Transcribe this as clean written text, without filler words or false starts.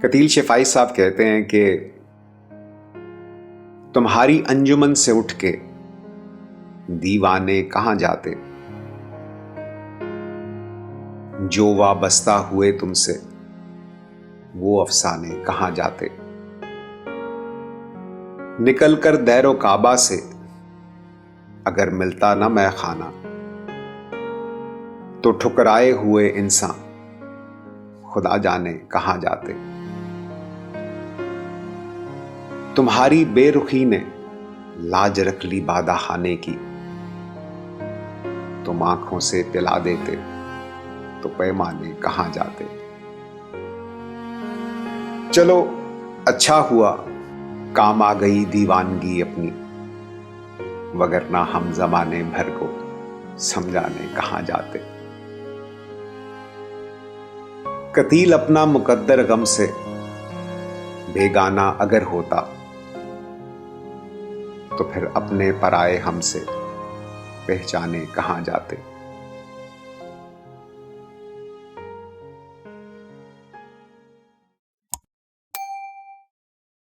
कतील शेफाई साहब कहते हैं कि तुम्हारी अंजुमन से उठ के दीवाने कहां जाते, जो वाबस्ता हुए तुमसे वो अफसाने कहां जाते। निकल कर दैरो काबा से अगर मिलता ना मैं खाना, तो ठुकराए हुए इंसान खुदा जाने कहां जाते। तुम्हारी बेरुखी ने लाज रख ली बादा खाने की, तुम आंखों से पिला देते तो पैमाने कहां जाते। चलो अच्छा हुआ काम आ गई दीवानगी अपनी, वगरना हम जमाने भर को समझाने कहां जाते। कतील अपना मुकद्दर गम से बेगाना अगर होता, तो फिर अपने पराए हमसे पहचाने कहां जाते।